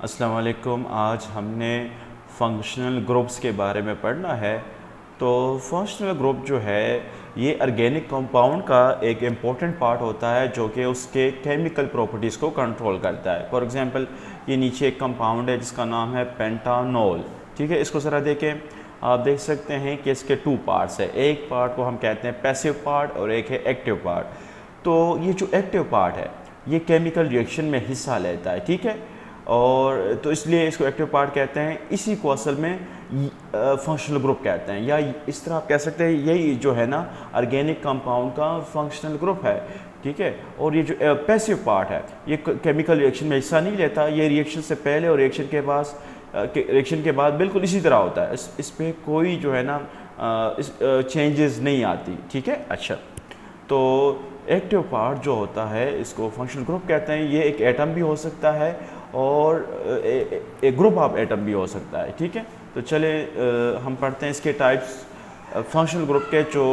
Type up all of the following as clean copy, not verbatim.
अस्सलाम वालेकुम। आज हमने फंक्शनल ग्रुप्स के बारे में पढ़ना है। तो फंक्शनल ग्रुप जो है ये ऑर्गेनिक कंपाउंड का एक इम्पॉर्टेंट पार्ट होता है जो कि उसके केमिकल प्रॉपर्टीज़ को कंट्रोल करता है। फॉर एग्जांपल ये नीचे एक कंपाउंड है जिसका नाम है पेंटानॉल। ठीक है, इसको ज़रा देखें। आप देख सकते हैं कि इसके टू पार्ट्स है। एक पार्ट को हम कहते हैं पैसिव पार्ट और एक है एक्टिव पार्ट। तो ये जो एक्टिव पार्ट है ये केमिकल रिएक्शन में हिस्सा लेता है। ठीक है, और तो इसलिए इसको एक्टिव पार्ट कहते हैं। इसी को असल में फंक्शनल ग्रुप कहते हैं, या इस तरह आप कह सकते हैं यही जो है ना ऑर्गेनिक कंपाउंड का फंक्शनल ग्रुप है। ठीक है, और ये जो पैसिव पार्ट है ये केमिकल रिएक्शन में हिस्सा नहीं लेता। ये रिएक्शन से पहले और रिएक्शन के बाद बिल्कुल इसी तरह होता है। इस पर कोई जो है ना चेंजेस नहीं आती। ठीक है, अच्छा। तो एक्टिव पार्ट जो होता है इसको फंक्शनल ग्रुप कहते हैं। ये एक एटम भी हो सकता है और एक ग्रुप ऑफ एटम भी हो सकता है। ठीक है, तो चले हम पढ़ते हैं इसके टाइप्स फंक्शनल ग्रुप के। जो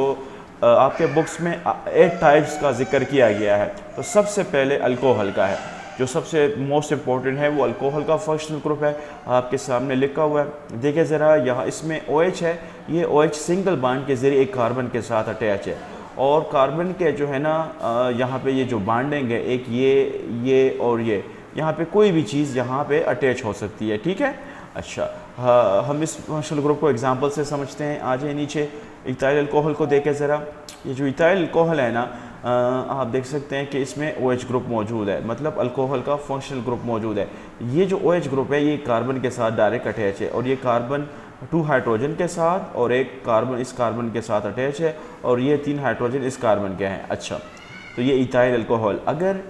आपके बुक्स में 8 टाइप्स का जिक्र किया गया है। तो सबसे पहले अल्कोहल का है, जो सबसे मोस्ट इम्पॉर्टेंट है वो अल्कोहल का फंक्शनल ग्रुप है। आपके सामने लिखा हुआ है, देखिए ज़रा, यहाँ इसमें OH है। ये OH सिंगल बॉन्ड के ज़रिए एक कार्बन के साथ अटैच है, और कार्बन के जो है ना यहाँ पे ये जो बॉन्डिंग है, एक ये और ये, यहाँ पे कोई भी चीज़ यहाँ पे अटैच हो सकती है। ठीक है, अच्छा। हम इस फंक्शनल ग्रुप को एग्जांपल से समझते हैं। आ जाए नीचे, इथाइल अल्कोहल को देखें ज़रा। ये जो इथाइल अल्कोहल है ना, आप देख सकते हैं कि इसमें OH ग्रुप मौजूद है, मतलब अल्कोहल का फंक्शनल ग्रुप मौजूद है। ये जो OH ग्रुप है ये कार्बन के साथ डायरेक्ट अटैच है, और ये कार्बन 2 हाइड्रोजन के साथ और एक कार्बन इस कार्बन के साथ अटैच है, और ये 3 हाइड्रोजन इस कार्बन के हैं। अच्छा, तो ये इथाइल अल्कोहल। अगर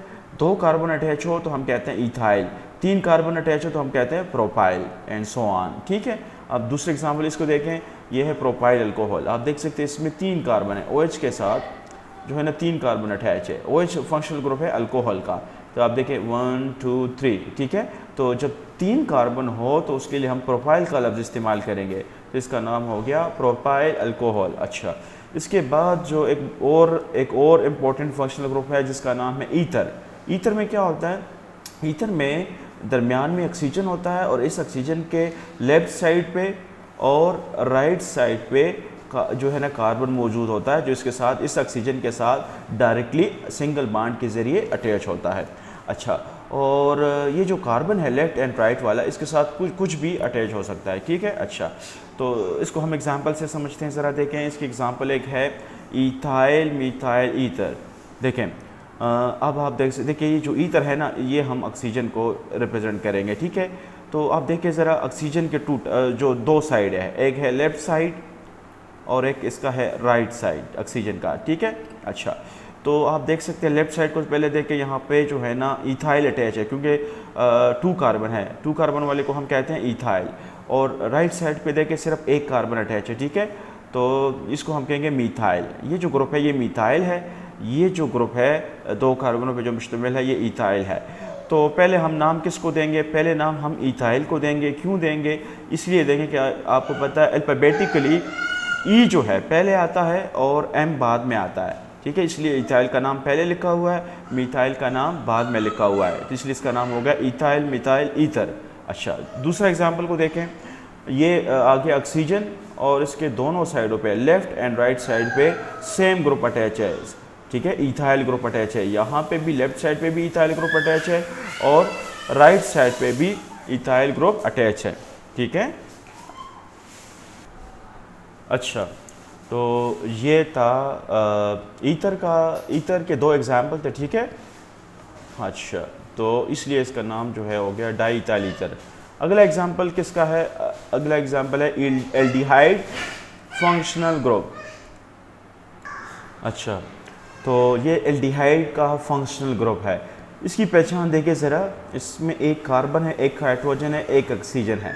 2 कार्बन अटैच हो तो हम कहते हैं इथाइल, 3 कार्बन अटैच हो तो हम कहते हैं प्रोपाइल, एंड सो ऑन। ठीक है, अब दूसरे एग्जाम्पल इसको देखें। ये है प्रोपाइल अल्कोहल। आप देख सकते हैं इसमें 3 कार्बन है, OH के साथ जो है ना 3 कार्बन अटैच है। OH फंक्शनल ग्रुप है अल्कोहल का। तो आप देखें 1 2 3। ठीक है, तो जब 3 कार्बन हो तो उसके लिए हम प्रोपाइल का लफ्ज़ इस्तेमाल करेंगे, तो इसका नाम हो गया प्रोपाइल अल्कोहल। अच्छा, इसके बाद जो एक और इम्पोर्टेंट फंक्शनल ग्रुप है जिसका नाम है ईथर। ईथर में क्या होता है? ईथर में दरमियान में ऑक्सीजन होता है, और इस ऑक्सीजन के लेफ्ट साइड पे और राइट साइड पे जो है ना कार्बन मौजूद होता है, जो इसके साथ इस ऑक्सीजन के साथ डायरेक्टली सिंगल बॉन्ड के ज़रिए अटैच होता है। अच्छा, और ये जो कार्बन है लेफ्ट एंड राइट वाला, इसके साथ कुछ भी अटैच हो सकता है। ठीक है, अच्छा, तो इसको हम एग्जांपल से समझते हैं। ज़रा देखें, इसकी एग्जांपल एक है इथाइल मिथाइल ईथर। देखें, अब आप देखिए ये जो ईथर है ना, ये हम ऑक्सीजन को रिप्रेजेंट करेंगे। ठीक है, तो आप देखिए ज़रा, ऑक्सीजन के जो 2 साइड है, एक है लेफ़्ट साइड और एक इसका है राइट साइड ऑक्सीजन का। ठीक है, अच्छा, तो आप देख सकते हैं लेफ़्ट साइड को पहले देखें, यहाँ पे जो है ना इथाइल अटैच है, क्योंकि 2 कार्बन है। 2 कार्बन वाले को हम कहते हैं इथाइल। और राइट साइड पे देखें सिर्फ 1 कार्बन अटैच है। ठीक है, तो इसको हम कहेंगे मीथाइल। ये जो ग्रुप है ये मीथाइल है। ये जो ग्रुप है 2 कार्बनों पे जो मुश्तमिल है ये इथाइल है। तो पहले हम नाम किसको देंगे? पहले नाम हम इथाइल को देंगे। क्यों देंगे? इसलिए देंगे कि आपको पता है अल्फ़ाबेटिकली ई जो है पहले आता है और M बाद में आता है। ठीक है, इसलिए इथाइल का नाम पहले लिखा हुआ है, मिथाइल का नाम बाद में लिखा हुआ है, तो इसलिए इसका नाम हो गया इथाइल मिथाइल ईथर। अच्छा, दूसरा एग्जांपल को देखें। ये आगे ऑक्सीजन और इसके दोनों साइडों पे लेफ़्ट एंड राइट साइड पे सेम ग्रुप अटैच है। ठीक है, इथाइल ग्रुप अटैच है। यहाँ पे भी लेफ़्ट साइड पे भी इथाइल ग्रुप अटैच है, और राइट साइड पे भी इथाइल ग्रुप अटैच है। ठीक है, अच्छा, तो ये था ईथर के 2 एग्जाम्पल थे। ठीक है, अच्छा, तो इसलिए इसका नाम जो है हो गया डाई इथाइल ईथर। अगला एग्जाम्पल किसका है? अगला एग्जाम्पल है एल्डिहाइड फंक्शनल ग्रुप। अच्छा, तो ये एल्डिहाइड का फंक्शनल ग्रुप है। इसकी पहचान देखिए ज़रा, इसमें 1 कार्बन है, 1 हाइड्रोजन है, 1 ऑक्सीजन है।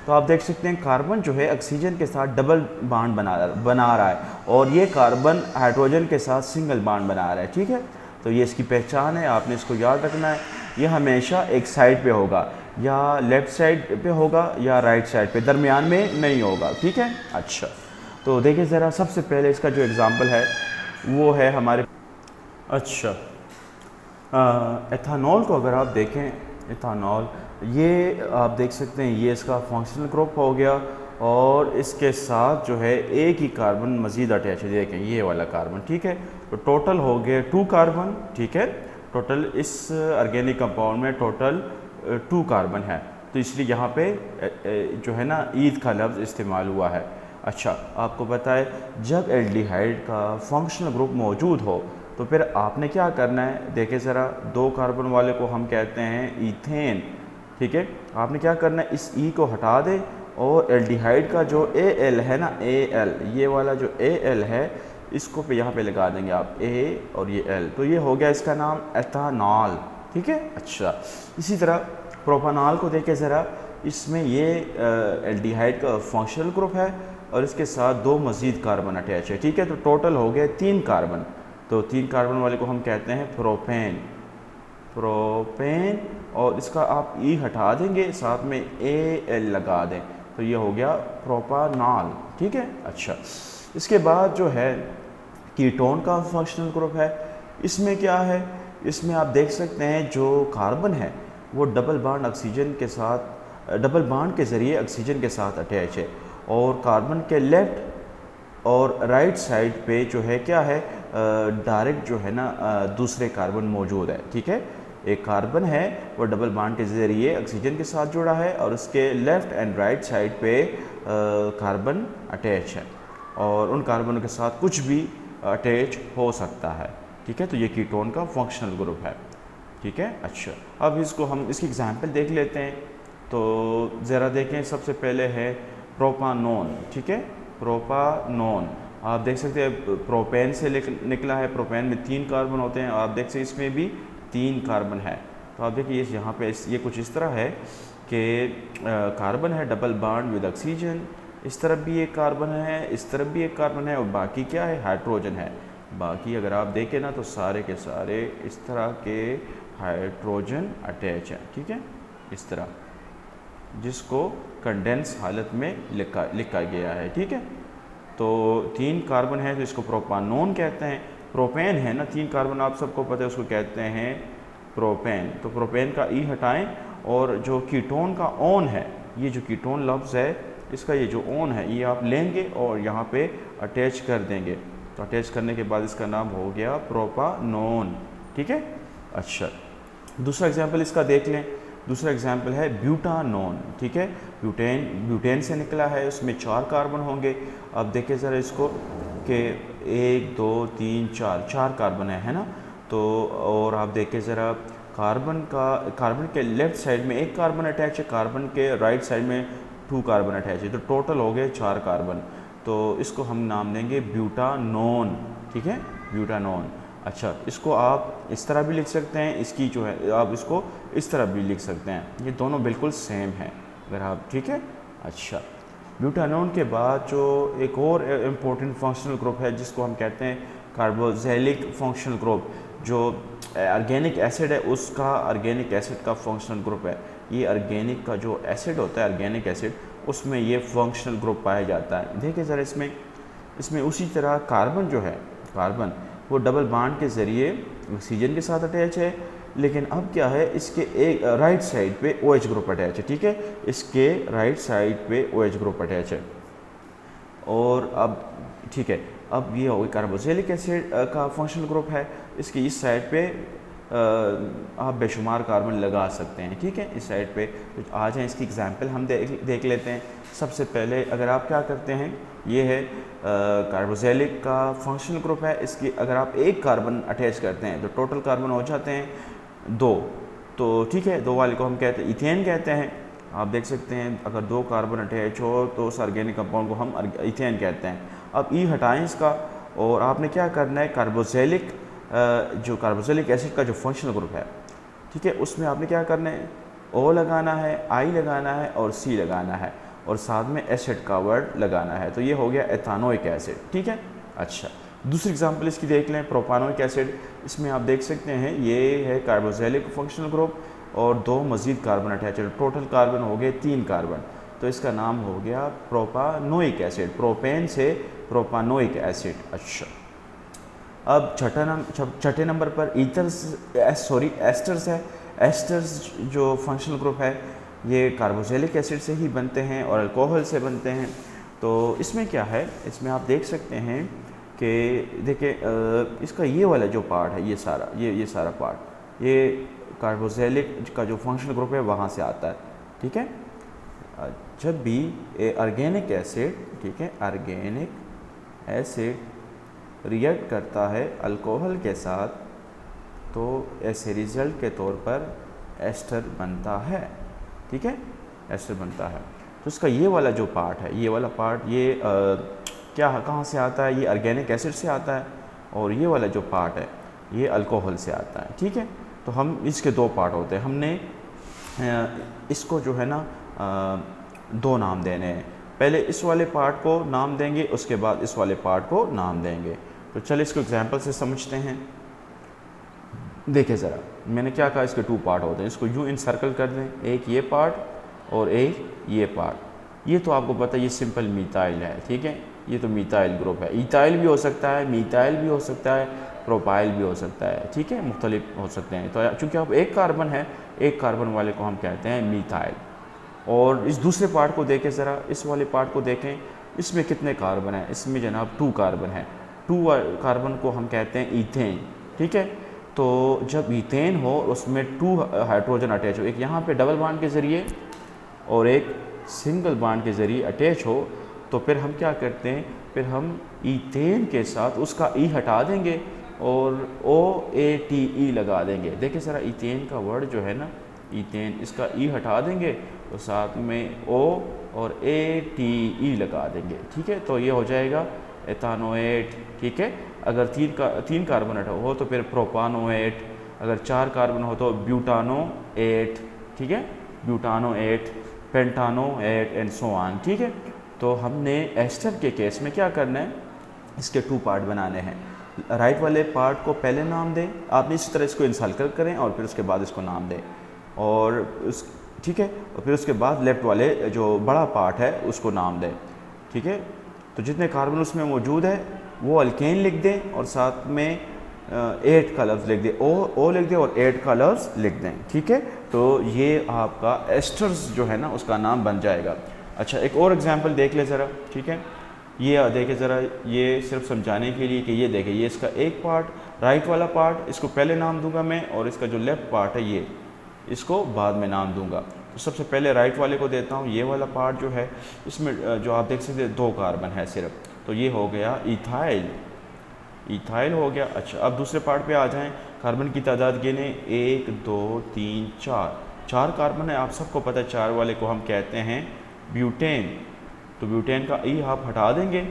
तो आप देख सकते हैं कार्बन जो है ऑक्सीजन के साथ डबल बॉन्ड बना रहा है, और ये कार्बन हाइड्रोजन के साथ सिंगल बॉन्ड बना रहा है। ठीक है, तो ये इसकी पहचान है, आपने इसको याद रखना है। ये हमेशा एक साइड पे होगा, या लेफ़्ट साइड पे होगा या राइट साइड पे, दरमियान में नहीं होगा। ठीक है, अच्छा, तो देखिए ज़रा, सबसे पहले इसका जो एग्ज़ाम्पल है वो है हमारे, अच्छा, एथानॉल को अगर आप देखें, एथानॉल ये आप देख सकते हैं ये इसका फंक्शनल ग्रुप हो गया और इसके साथ जो है एक ही कार्बन मज़ीद अटैच है, देखें ये वाला कार्बन, ठीक है। तो टोटल हो गए 2 कार्बन, ठीक है। टोटल इस ऑर्गेनिक कंपाउंड में टोटल 2 कार्बन है, तो इसलिए यहाँ पे जो है ना ईद का लफ्ज़ इस्तेमाल हुआ है। अच्छा, आपको पता है जब एल्डिहाइड का फंक्शनल ग्रुप मौजूद हो तो फिर आपने क्या करना है, देखिए ज़रा 2 कार्बन वाले को हम कहते हैं ईथेन, ठीक है। आपने क्या करना है, इस ई को हटा दे और एल्डिहाइड का जो एल है ना, एल, ये वाला जो एल है इसको पे यहाँ पे लगा देंगे आप ए और ये एल, तो ये हो गया इसका नाम एथानॉल, ठीक है। अच्छा, इसी तरह प्रोपानॉल को देखें ज़रा, इसमें ये एल्डिहाइड का फंक्शनल ग्रुप है और इसके साथ 2 मज़ीद कार्बन अटैच है, ठीक है। तो टोटल हो गए 3 कार्बन, तो 3 कार्बन वाले को हम कहते हैं प्रोपेन, प्रोपेन, और इसका आप ई हटा देंगे, साथ में ए एल लगा दें, तो ये हो गया प्रोपानॉल, ठीक है। अच्छा, इसके बाद जो है कीटोन का फंक्शनल ग्रुप है, इसमें क्या है, इसमें आप देख सकते हैं जो कार्बन है वो डबल बॉन्ड ऑक्सीजन के साथ, डबल बॉन्ड के ज़रिए ऑक्सीजन के साथ अटैच है और कार्बन के लेफ़्ट और राइट साइड पे जो है क्या है, डायरेक्ट जो है ना दूसरे कार्बन मौजूद है, ठीक है। एक कार्बन है वो डबल बॉन्ड के ज़रिए ऑक्सीजन के साथ जुड़ा है और उसके लेफ़्ट एंड राइट साइड पे कार्बन अटैच है और उन कार्बनों के साथ कुछ भी अटैच हो सकता है, ठीक है। तो ये कीटोन का फंक्शनल ग्रुप है, ठीक है। अच्छा, अब इसको हम इसकी एग्जांपल देख लेते हैं, तो ज़रा देखें, सबसे पहले है प्रोपानोन, ठीक है। प्रोपानोन आप देख सकते हैं प्रोपेन से निकला है, प्रोपेन में 3 कार्बन होते हैं, आप देख सकते हैं इसमें भी 3 कार्बन है। तो आप देखिए यहाँ पे ये कुछ इस तरह है कि कार्बन है डबल बॉन्ड विद ऑक्सीजन, इस तरफ भी एक कार्बन है, इस तरफ भी एक कार्बन है और बाकी क्या है, हाइड्रोजन है। बाकी अगर आप देखें ना तो सारे के सारे इस तरह के हाइड्रोजन अटैच है, ठीक है, इस तरह, जिसको कंडेंस हालत में लिखा गया है, ठीक है। तो 3 कार्बन है तो इसको प्रोपानोन कहते हैं। प्रोपेन है ना, 3 कार्बन आप सबको पता है, उसको कहते हैं प्रोपेन। तो प्रोपेन का ई हटाएं और जो कीटोन का ओन है, ये जो कीटोन लफ्ज़ है इसका ये जो ओन है ये आप लेंगे और यहाँ पे अटैच कर देंगे, तो अटैच करने के बाद इसका नाम हो गया प्रोपानोन, ठीक है। अच्छा, दूसरा एग्जाम्पल इसका देख लें, दूसरा एग्जाम्पल है ब्यूटानोन, ठीक है। ब्यूटेन से निकला है, उसमें 4 कार्बन होंगे। अब देखें ज़रा इसको कि 1 2 3 4 कार्बन है ना। तो और आप देखें ज़रा कार्बन के लेफ़्ट साइड में 1 कार्बन अटैच है, कार्बन के राइट साइड में 2 कार्बन अटैच है, तो टोटल हो गए 4 कार्बन। तो इसको हम नाम देंगे ब्यूटानोन, ठीक है, ब्यूटानोन। अच्छा, इसको आप इस तरह भी लिख सकते हैं, इसकी जो है आप इसको इस तरह भी लिख सकते हैं, ये दोनों बिल्कुल सेम है अगर आप, ठीक है। अच्छा, ब्यूटानोन के बाद जो एक और इम्पोर्टेंट फंक्शनल ग्रुप है जिसको हम कहते हैं कार्बोक्सिलिक फंक्शनल ग्रुप, जो ऑर्गेनिक एसिड है उसका ऑर्गेनिक एसिड का फंक्शनल ग्रुप है। ये ऑर्गेनिक का जो एसिड होता है, ऑर्गेनिक एसिड, उसमें ये फंक्शनल ग्रुप पाया जाता है। देखिए ज़रा इसमें उसी तरह कार्बन जो है, कार्बन वो डबल बॉन्ड के ज़रिए ऑक्सीजन के साथ अटैच है, लेकिन अब क्या है, इसके एक राइट साइड पे OH ग्रुप अटैच है, ठीक है, इसके राइट साइड पे OH ग्रुप अटैच है। और अब ठीक है, अब ये हो गई कार्बोक्सिलिक एसिड का फंक्शनल ग्रुप है, इसकी इस साइड पे आप बेशुमार कार्बन लगा सकते हैं, ठीक है, इस साइड पे। तो आ जाएँ इसकी एग्जांपल हम देख लेते हैं। सबसे पहले अगर आप क्या करते हैं, ये है कार्बोक्सिलिक का फंक्शनल ग्रुप है, इसकी अगर आप 1 कार्बन अटैच करते हैं तो टोटल कार्बन हो जाते हैं 2, तो ठीक है, 2 वाले को हम कहते हैं इथेन कहते हैं। आप देख सकते हैं अगर 2 कार्बन अटैच हो तो उस ऑर्गेनिक कंपाउंड को हम इथेन कहते हैं। अब ई हटाएं इसका और आपने क्या करना है, जो कार्बोक्सिलिक एसिड का जो फंक्शनल ग्रुप है, ठीक है, उसमें आपने क्या करना है, O लगाना है, I लगाना है और C लगाना है और साथ में एसिड का वर्ड लगाना है, तो ये हो गया एथानोइक एसिड, ठीक है। अच्छा, दूसरी एग्जांपल इसकी देख लें, प्रोपानोइक एसिड। इसमें आप देख सकते हैं ये है कार्बोक्सिलिक फंक्शनल ग्रुप और 2 मज़ीद कार्बन अटैच है, टोटल कार्बन हो गए 3 कार्बन, तो इसका नाम हो गया प्रोपानोइक एसिड, प्रोपेन से प्रोपानोइक एसिड। अच्छा, अब छठे नंबर पर एस्टर्स है। एस्टर्स जो फंक्शनल ग्रुप है ये कार्बोक्सिलिक एसिड से ही बनते हैं और अल्कोहल से बनते हैं। तो इसमें क्या है, इसमें आप देख सकते हैं कि देखिए इसका ये वाला जो पार्ट है, ये सारा पार्ट ये कार्बोक्सिलिक का जो फंक्शनल ग्रुप है वहाँ से आता है। ठीक है, जब भी ऑर्गेनिक एसिड, ठीक है, ऑर्गेनिक एसिड रिएक्ट करता है अल्कोहल के साथ तो ऐसे रिजल्ट के तौर पर एस्टर बनता है। ठीक है, एस्टर बनता है। तो इसका ये वाला जो पार्ट है, ये वाला पार्ट ये कहाँ से आता है, ये ऑर्गेनिक एसिड से आता है, और ये वाला जो पार्ट है ये अल्कोहल से आता है। ठीक है, तो हम इसके दो पार्ट होते हैं, हमने इसको जो है ना दो नाम देने हैं। पहले इस वाले पार्ट को नाम देंगे, उसके बाद इस वाले पार्ट को नाम देंगे। तो चलिए इसको एग्जांपल से समझते हैं। देखिए ज़रा, मैंने क्या कहा, इसके टू पार्ट होते हैं, इसको यूँ इंसर्कल कर दें, एक ये पार्ट और एक ये पार्ट। ये तो आपको पता है ये सिंपल मीथाइल है। ठीक है, ये तो मीथाइल ग्रुप है। इथाइल भी हो सकता है, मीथाइल भी हो सकता है, प्रोपाइल भी हो सकता है। ठीक है, मुख्तलिफ हो सकते हैं। तो चूँकि अब एक कार्बन है, एक कार्बन वाले को हम कहते हैं मीथाइल। और इस दूसरे पार्ट को देखें ज़रा, इस वाले पार्ट को देखें, इसमें कितने कार्बन हैं, इसमें जनाब 2 कार्बन है। 2 कार्बन को हम कहते हैं ईथेन। ठीक है, तो जब ईथेन हो उसमें 2 हाइड्रोजन अटैच हो, एक यहाँ पे डबल बॉन्ड के ज़रिए और एक सिंगल बॉन्ड के ज़रिए अटैच हो, तो फिर हम क्या करते हैं, फिर हम ईथेन के साथ उसका ई हटा देंगे और OATE लगा देंगे। देखिए ज़रा, ईथेन का वर्ड जो है ना, ईथेन, इसका ई हटा देंगे तो साथ में O और ATE लगा देंगे। ठीक है, तो ये हो जाएगा एथानोएट। ठीक है, अगर 3 कार्बन हो तो फिर प्रोपानोएट, अगर 4 कार्बन हो तो ब्यूटानोएट। ठीक है, ब्यूटानोएट, पेंटानोएट एंड सो ऑन। ठीक है, तो हमने एस्टर के केस में क्या करना है, इसके 2 पार्ट बनाने हैं। राइट वाले पार्ट को पहले नाम दें, आपने इसी तरह इसको इंसर्कल करें और फिर उसके बाद इसको नाम दें, और उस ठीक है, और फिर उसके बाद लेफ्ट वाले जो बड़ा पार्ट है उसको नाम दें। ठीक है, तो जितने कार्बन उसमें मौजूद है वो अल्केन लिख दें और साथ में 8 का लफ्ज़ लिख दें, ओ लिख दें और 8 का लफ्ज़ लिख दें। ठीक है, तो ये आपका एस्टर्स जो है ना उसका नाम बन जाएगा। अच्छा, एक और एग्जांपल देख ले ज़रा। ठीक है, ये देखिए ज़रा, ये सिर्फ समझाने के लिए कि ये देखें, ये इसका एक पार्ट राइट वाला पार्ट, इसको पहले नाम दूंगा मैं, और इसका जो लेफ़्ट पार्ट है ये इसको बाद में नाम दूंगा। तो सबसे पहले राइट वाले को देता हूँ। ये वाला पार्ट जो है इसमें जो आप देख सकते हैं 2 कार्बन है सिर्फ, तो ये हो गया इथाइल, इथाइल हो गया। अच्छा, अब दूसरे पार्ट पे आ जाएं, कार्बन की तादाद गिने, 1 2 3 4 कार्बन है, आप सबको पता है। 4 वाले को हम कहते हैं ब्यूटेन। तो ब्यूटेन का ई आप हटा देंगे,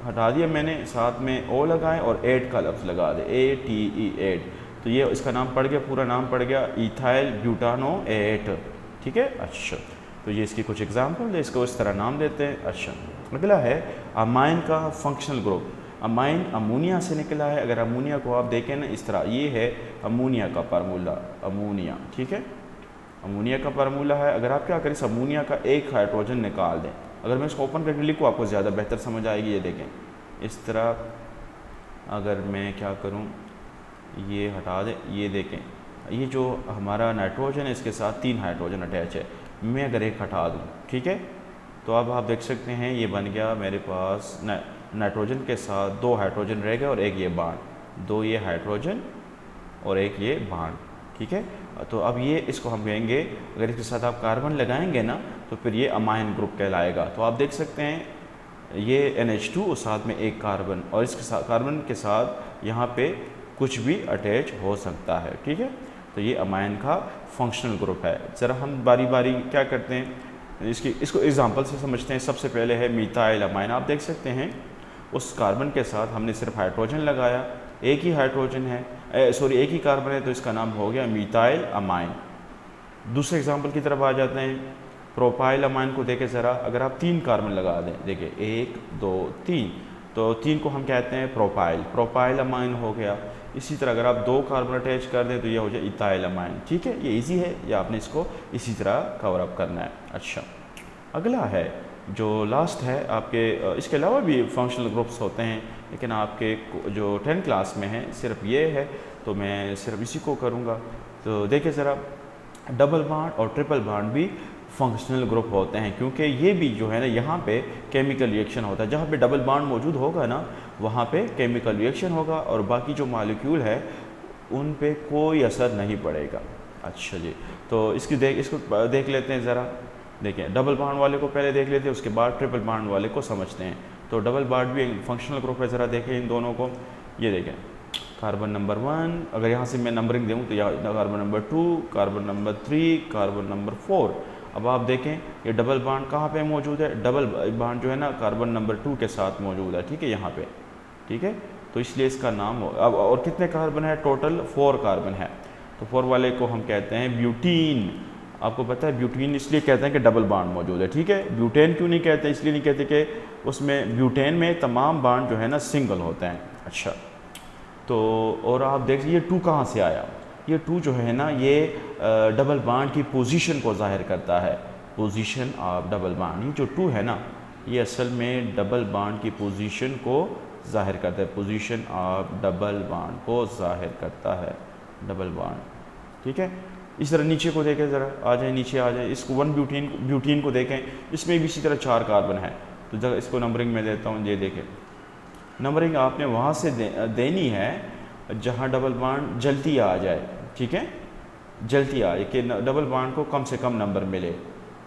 हटा दिया मैंने, साथ में ओ लगाएं और 8 का लफ्ज़ लगा दें, ATE 8। तो ये इसका नाम पड़ गया, पूरा नाम पड़ गया इथाइल ब्यूटानोएट। ठीक है, अच्छा, तो ये इसकी कुछ एग्जांपल है, इसको इस तरह नाम देते हैं। अच्छा, अगला है अमाइन का फंक्शनल ग्रुप। अमाइन अमोनिया से निकला है। अगर अमोनिया को आप देखें ना इस तरह, ये है अमोनिया का फार्मूला, अमोनिया। ठीक है, अमोनिया का फार्मूला है। अगर आप क्या करें, इस अमोनिया का एक हाइड्रोजन निकाल दें। अगर मैं इसको ओपन करके लिखूँ आपको ज़्यादा बेहतर समझ आएगी। ये देखें, इस तरह अगर मैं क्या करूँ, ये हटा दें, ये देखें, ये जो हमारा नाइट्रोजन है इसके साथ 3 हाइड्रोजन अटैच है। मैं अगर एक हटा दूँ, ठीक है, तो अब आप देख सकते हैं ये बन गया मेरे पास नाइट्रोजन के साथ 2 हाइड्रोजन रह गए और एक ये बांड, 2 ये हाइड्रोजन और एक ये बांड। ठीक है, तो अब ये इसको हम कहेंगे, अगर इसके साथ आप कार्बन लगाएंगे ना तो फिर ये अमाइन ग्रुप कहलाएगा। तो आप देख सकते हैं ये NH2 और साथ में एक कार्बन, और इसके साथ कार्बन के साथ यहाँ पे कुछ भी अटैच हो सकता है। ठीक है, तो ये अमाइन का फंक्शनल ग्रुप है। ज़रा हम बारी बारी क्या करते हैं, इसको एग्जांपल से समझते हैं। सबसे पहले है मीथाइल अमाइन। आप देख सकते हैं उस कार्बन के साथ हमने सिर्फ हाइड्रोजन लगाया, एक ही हाइड्रोजन है, एक ही कार्बन है, तो इसका नाम हो गया मीथाइल अमाइन। दूसरे एग्जांपल की तरफ आ जाते हैं। प्रोपाइल अमाइन को देखें ज़रा, अगर आप 3 कार्बन लगा दें, देखिए 1 2 3, तो 3 को हम कहते हैं प्रोपाइल, प्रोपाइल अमाइन हो गया। इसी तरह अगर आप 2 कार्बन अटैच कर दें तो ये हो जाए इथाइल अमाइन। ठीक है, ये इजी है, या आपने इसको इसी तरह कवर अप करना है। अच्छा, अगला है जो लास्ट है आपके, इसके अलावा भी फंक्शनल ग्रुप्स होते हैं, लेकिन आपके जो 10th क्लास में है सिर्फ ये है, तो मैं सिर्फ इसी को करूँगा। तो देखिए ज़रा, डबल बॉन्ड और ट्रिपल बॉन्ड भी फंक्शनल ग्रुप होते हैं, क्योंकि ये भी जो है ना यहाँ पे केमिकल रिएक्शन होता है। जहाँ पे डबल बॉन्ड मौजूद होगा ना वहाँ पे केमिकल रिएक्शन होगा और बाकी जो मॉलिक्यूल है उन पे कोई असर नहीं पड़ेगा। अच्छा जी, तो इसको देख लेते हैं ज़रा। देखें, डबल बॉन्ड वाले को पहले देख लेते हैं, उसके बाद ट्रिपल बॉन्ड वाले को समझते हैं। तो डबल बॉन्ड भी एक फंक्शनल ग्रुप है, ज़रा देखें इन दोनों को। ये देखें, कार्बन नंबर 1, अगर यहाँ से मैं नंबरिंग दूँ तो यहाँ carbon number 2, carbon number 3, carbon number 4। अब आप देखें ये डबल बॉन्ड कहाँ पे मौजूद है, डबल बॉन्ड जो है ना कार्बन नंबर 2 के साथ मौजूद है, ठीक है, यहाँ पे, ठीक है। तो इसलिए इसका नाम हो। अब और कितने कार्बन है, टोटल 4 कार्बन है। तो 4 वाले को हम कहते हैं ब्यूटीन। आपको पता है ब्यूटीन इसलिए कहते हैं कि डबल बॉन्ड मौजूद है, ठीक है। ब्यूटेन क्यों नहीं कहते, इसलिए नहीं कहते कि उसमें ब्यूटेन में तमाम बॉन्ड जो है ना सिंगल होते हैं। अच्छा, तो और आप देख ये 2 कहाँ से आया, ये 2 जो है ना ये डबल बॉन्ड की पोजीशन को जाहिर करता है। पोजीशन ऑफ डबल बॉन्ड, ये जो 2 है ना ये असल में डबल बॉन्ड की पोजीशन को जाहिर करता है। पोजीशन ऑफ डबल बॉन्ड को जाहिर करता है डबल बॉन्ड, ठीक है। इस तरह नीचे को देखें, ज़रा आ जाए, नीचे आ जाए। इसको 1 ब्यूटीन को देखें, इसमें भी इसी तरह 4 कार्बन है। तो जब इसको नंबरिंग में देता हूँ, ये देखें, नंबरिंग आपने वहाँ से देनी है जहाँ डबल बॉन्ड जल्दी आ जाए, ठीक है, जल्दी आए कि डबल बॉन्ड को कम से कम नंबर मिले,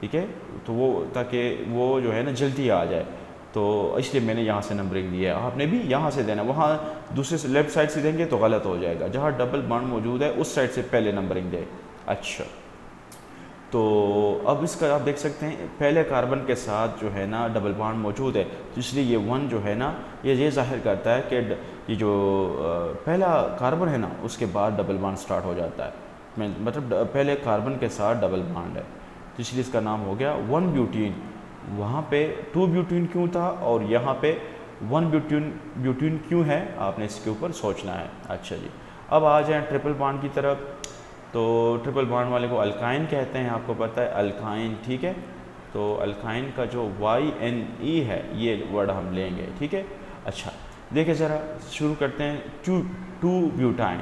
ठीक है। तो वो ताकि वो जो है ना जल्दी आ जाए, तो इसलिए मैंने यहाँ से नंबरिंग दी है। आपने भी यहाँ से देना, वहाँ दूसरे से लेफ़्ट साइड से देंगे तो गलत हो जाएगा। जहाँ डबल बॉन्ड मौजूद है उस साइड से पहले नंबरिंग दे। अच्छा, तो अब इसका आप देख सकते हैं पहले कार्बन के साथ जो है ना डबल बॉन्ड मौजूद है, तो इसलिए ये 1 जो है ना ये जाहिर करता है कि ये जो पहला कार्बन है ना उसके बाद डबल बॉन्ड स्टार्ट हो जाता है। मतलब पहले कार्बन के साथ डबल बॉन्ड है, तो इसलिए इसका नाम हो गया 1 ब्यूटीन। वहाँ पे 2 ब्यूटीन क्यों था और यहाँ पे 1 ब्यूटीन क्यों है, आपने इसके ऊपर सोचना है। अच्छा जी, अब आ जाएँ ट्रिपल बॉन्ड की तरफ। तो ट्रिपल बॉन्ड वाले को अल्काइन कहते हैं, आपको पता है अल्काइन, ठीक है। तो अल्काइन का जो YNE है ये वर्ड हम लेंगे, ठीक है। अच्छा, देखिए ज़रा शुरू करते हैं 2 ब्यूटाइन।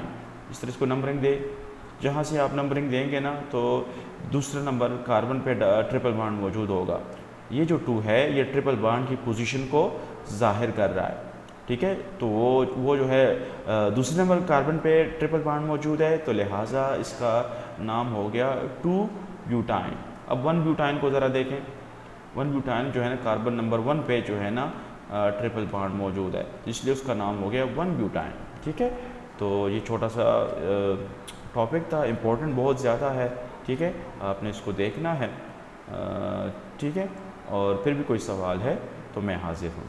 इस तरह इसको नंबरिंग दे, जहाँ से आप नंबरिंग देंगे ना तो दूसरा नंबर कार्बन पे ट्रिपल बॉन्ड मौजूद होगा। ये जो 2 है ये ट्रिपल बॉन्ड की पोजीशन को जाहिर कर रहा है, ठीक है। तो वो जो है दूसरे नंबर कार्बन पे ट्रिपल बॉन्ड मौजूद है, तो लिहाजा इसका नाम हो गया 2 ब्यूटाइन। अब 1 ब्यूटाइन को ज़रा देखें। 1 ब्यूटाइन जो है ना कार्बन नंबर 1 पे जो है ना ट्रिपल बॉन्ड मौजूद है, इसलिए उसका नाम हो गया 1 ब्यूटाइन, ठीक है। तो ये छोटा सा टॉपिक था, इम्पोर्टेंट बहुत ज़्यादा है, ठीक है, आपने इसको देखना है, ठीक है। और फिर भी कोई सवाल है तो मैं हाजिर हूँ।